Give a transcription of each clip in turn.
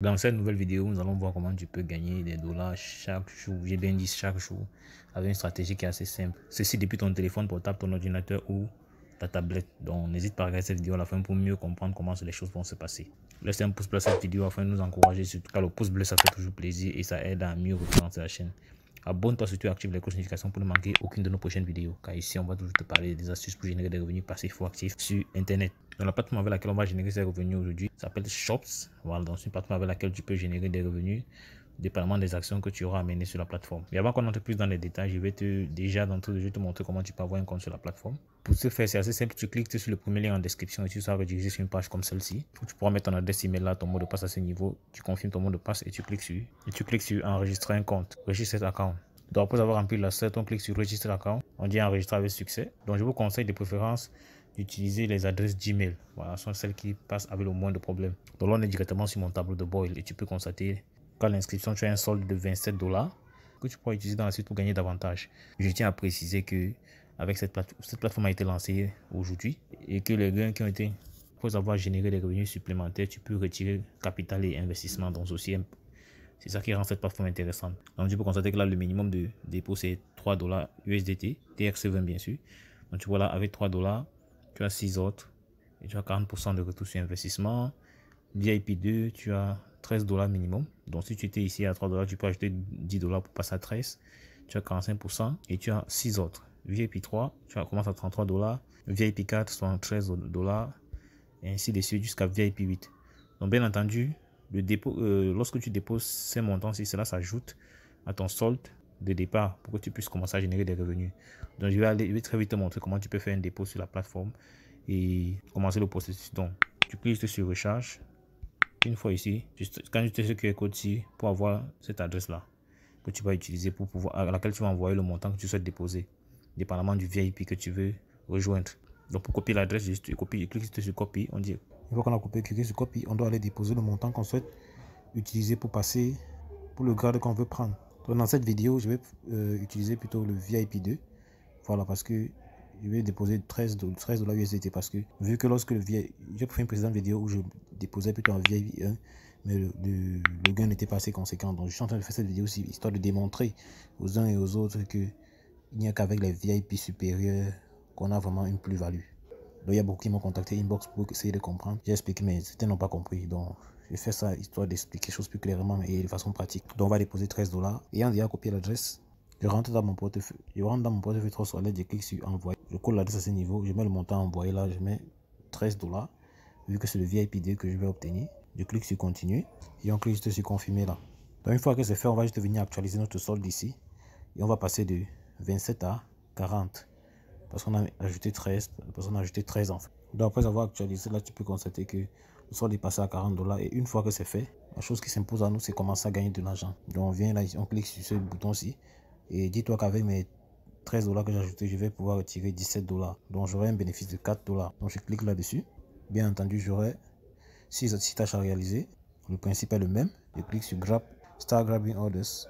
Dans cette nouvelle vidéo, nous allons voir comment tu peux gagner des dollars chaque jour. J'ai bien dit chaque jour, avec une stratégie qui est assez simple. Ceci depuis ton téléphone portable, ton ordinateur ou ta tablette. Donc n'hésite pas à regarder cette vidéo à la fin pour mieux comprendre comment les choses vont se passer. Laisse un pouce bleu à cette vidéo afin de nous encourager. Surtout car le pouce bleu ça fait toujours plaisir et ça aide à mieux référencer la chaîne. Abonne-toi surtout et active les cloches de notification pour ne manquer aucune de nos prochaines vidéos. Car ici, on va toujours te parler des astuces pour générer des revenus passifs ou actifs sur Internet. Dans la plateforme avec laquelle on va générer ces revenus aujourd'hui s'appelle Shops. Voilà, donc c'est une plateforme avec laquelle tu peux générer des revenus dépendamment des actions que tu auras amenées sur la plateforme. Mais avant qu'on entre plus dans les détails, je vais te montrer comment tu peux avoir un compte sur la plateforme. Pour ce faire, c'est assez simple. Tu cliques sur le premier lien en description et tu seras redirigé sur une page comme celle-ci. Tu pourras mettre ton adresse email là, ton mot de passe à ce niveau. Tu confirmes ton mot de passe et tu cliques sur enregistrer un compte, register account. Donc après avoir rempli la recette, on clique sur Register Account. On dit enregistrer avec succès. Donc je vous conseille de préférence d'utiliser les adresses Gmail. Voilà, ce sont celles qui passent avec le moins de problèmes. Donc là, on est directement sur mon tableau de bord et tu peux constater qu'à l'inscription, tu as un solde de $27 que tu pourras utiliser dans la suite pour gagner davantage. Je tiens à préciser que avec cette plateforme a été lancée aujourd'hui et que les gains qui ont été, pour avoir généré des revenus supplémentaires, tu peux retirer capital et investissement. Donc c'est ça qui rend cette plateforme intéressante. Donc tu peux constater que là, le minimum de dépôt, c'est $3 USDT, TRC20 bien sûr. Donc tu vois là, avec $3, tu as 6 autres et tu as 40% de retour sur investissement. VIP2, tu as $13 minimum. Donc si tu étais ici à $3, tu peux ajouter $10 pour passer à 13. Tu as 45% et tu as 6 autres. VIP3, tu commences à $33. VIP4, $73. Et ainsi de suite jusqu'à VIP8. Donc bien entendu, le dépôt, lorsque tu déposes ces montants-ci, cela s'ajoute à ton solde de départ pour que tu puisses commencer à générer des revenus. Donc je vais très vite te montrer comment tu peux faire un dépôt sur la plateforme et commencer le processus. Donc tu cliques sur recharge. Une fois ici, quand tu te ce QR code-ci pour avoir cette adresse-là que tu vas utiliser pour pouvoir, à laquelle tu vas envoyer le montant que tu souhaites déposer, dépendamment du VIP que tu veux rejoindre. Donc pour copier l'adresse, juste tu cliques sur copie. On dit, une fois qu'on a cliqué sur copie, on doit aller déposer le montant qu'on souhaite utiliser pour passer pour le grade qu'on veut prendre. Donc dans cette vidéo, je vais utiliser plutôt le VIP2. Voilà, parce que je vais déposer $13 USDT parce que vu que lorsque j'ai fait une précédente vidéo où je déposais plutôt un VIP1, mais le gain n'était pas assez conséquent. Donc je suis en train de faire cette vidéo aussi histoire de démontrer aux uns et aux autres que il n'y a qu'avec les VIP supérieurs qu'on a vraiment une plus-value. Donc il y a beaucoup qui m'ont contacté inbox pour essayer de comprendre. J'ai expliqué, mais certains n'ont pas compris. Donc je fais ça histoire d'expliquer les choses plus clairement et de façon pratique. Donc on va déposer $13. Ayant déjà copié l'adresse, je rentre dans mon portefeuille. Je rentre dans mon portefeuille Trustwallet, je clique sur envoyer. Je colle l'adresse à ce niveau, je mets le montant envoyé là, je mets $13. Vu que c'est le VIP2 que je vais obtenir, je clique sur continuer et on clique juste sur confirmer là. Donc une fois que c'est fait, on va juste venir actualiser notre solde ici et on va passer de 27 à 40 parce qu'on a ajouté 13, en fait. Donc après avoir actualisé là, tu peux constater que le solde est passé à $40 et une fois que c'est fait, la chose qui s'impose à nous, c'est commencer à gagner de l'argent. Donc on vient là, on clique sur ce bouton-ci et dis-toi qu'avec mes $13 que j'ai ajouté, je vais pouvoir retirer $17. Donc j'aurai un bénéfice de $4. Donc je clique là-dessus. Bien entendu, j'aurai 6 tâches à réaliser. Le principe est le même. Je clique sur Start Grabbing Orders.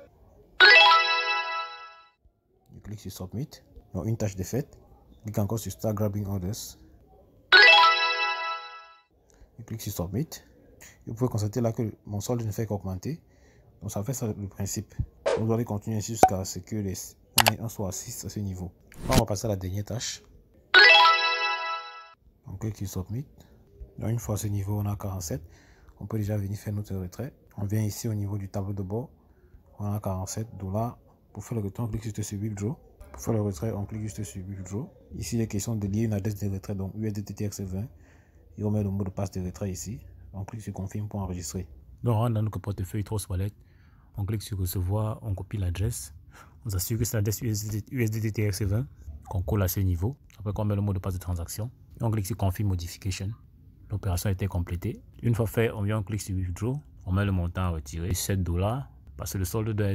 Je clique sur Submit. Donc une tâche de faite. Je clique encore sur Start Grabbing Orders. Je clique sur Submit. Vous pouvez constater là que mon solde ne fait qu'augmenter. Donc ça fait ça le principe. On doit aller continuer ainsi jusqu'à ce que on soit à 6 à ce niveau. On va passer à la dernière tâche. On clique sur Submit. Donc une fois à ce niveau, on a 47. On peut déjà venir faire notre retrait. On vient ici au niveau du tableau de bord. On a $47. Pour faire le retrait, on clique sur Withdraw. Pour faire le retrait, on clique juste sur Withdraw. Ici, il est question de lier une adresse de retrait, donc USDT TRC20. Et on met le mot de passe de retrait ici. On clique sur Confirme pour enregistrer. Donc on rentre dans notre portefeuille Trustwallet. On clique sur Recevoir, on copie l'adresse. On s'assure que c'est l'adresse USDT TRC20 qu'on colle à ce niveau. Après qu'on met le mot de passe de transaction. Et on clique sur Confirm Modification. L'opération a été complétée. Une fois fait, on clique sur Withdraw. On met le montant à retirer, $7. Parce que le solde doit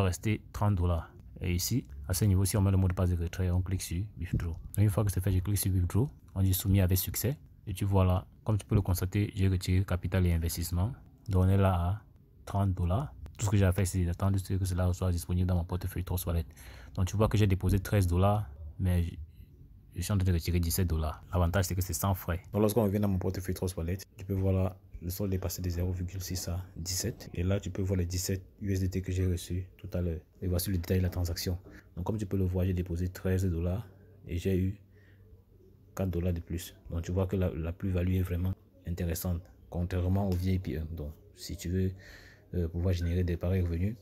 rester $30. Et ici, à ce niveau-ci, on met le mot de passe de retrait. On clique sur Withdraw. Donc, une fois que c'est fait, je clique sur Withdraw. On dit soumis avec succès. Et tu vois là, comme tu peux le constater, j'ai retiré capital et investissement. Donc on est là à $30. Tout ce que j'ai à faire, c'est d'attendre que cela soit disponible dans mon portefeuille Trustwallet. Donc tu vois que j'ai déposé $13, mais je suis en train de retirer $17. L'avantage, c'est que c'est sans frais. Donc lorsqu'on revient dans mon portefeuille Trustwallet, tu peux voir là, le solde est passé de 0,6 à 17. Et là, tu peux voir les 17 USDT que j'ai reçus tout à l'heure. Et voici le détail de la transaction. Donc, comme tu peux le voir, j'ai déposé 13 $. Et j'ai eu 4 $ de plus. Donc tu vois que la plus-value est vraiment intéressante, contrairement au VIP 1. Donc si tu veux pouvoir générer des pareils revenus,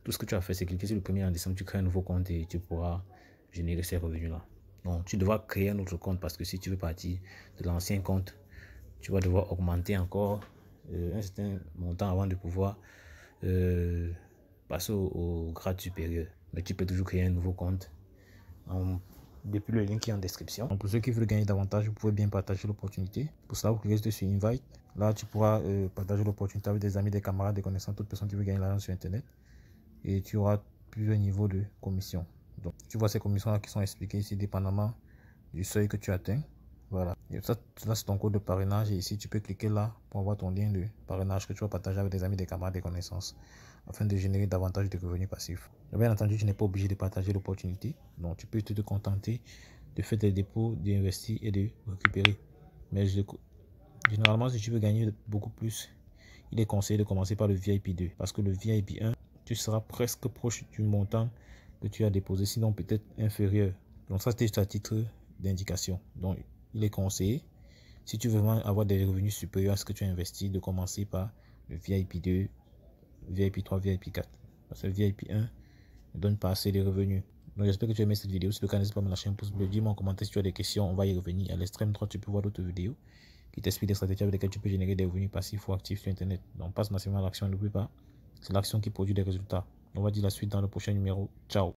tout ce que tu as fait, c'est cliquer sur le 1er décembre, tu crées un nouveau compte et tu pourras générer ces revenus-là. Donc tu devras créer un autre compte parce que si tu veux partir de l'ancien compte, tu vas devoir augmenter encore un certain montant avant de pouvoir passer au grade supérieur. Mais tu peux toujours créer un nouveau compte depuis le lien qui est en description. Donc pour ceux qui veulent gagner davantage, vous pouvez bien partager l'opportunité. Pour cela, vous cliquez sur Invite. Là, tu pourras partager l'opportunité avec des amis, des camarades, des connaissances, toute personne qui veut gagner l'argent sur Internet. Et tu auras plusieurs niveaux de commission. Donc, tu vois ces commissions-là qui sont expliquées ici, dépendamment du seuil que tu atteins. Voilà. Et ça, c'est ton code de parrainage. Et ici, tu peux cliquer là pour avoir ton lien de parrainage que tu vas partager avec des amis, des camarades, des connaissances, afin de générer davantage de revenus passifs. Bien entendu, tu n'es pas obligé de partager l'opportunité. Donc, tu peux te contenter de faire des dépôts, d'investir et de récupérer. Mais généralement, si tu veux gagner beaucoup plus, il est conseillé de commencer par le VIP 2. Parce que le VIP 1, tu seras presque proche du montant que tu as déposé, sinon peut-être inférieur. Donc, ça, c'était juste à titre d'indication. Donc, il est conseillé, si tu veux vraiment avoir des revenus supérieurs à ce que tu as investi, de commencer par le VIP 2, VIP 3, VIP 4. Parce que le VIP 1 ne donne pas assez de revenus. Donc j'espère que tu as aimé cette vidéo. Si le cas, n'hésite pas à me lâcher un pouce bleu. Dis-moi en commentaire si tu as des questions. On va y revenir. À l'extrême droite, tu peux voir d'autres vidéos qui t'expliquent des stratégies avec lesquelles tu peux générer des revenus passifs ou actifs sur Internet. Donc passe massivement à l'action. N'oublie pas, c'est l'action qui produit des résultats. On va dire la suite dans le prochain numéro. Ciao.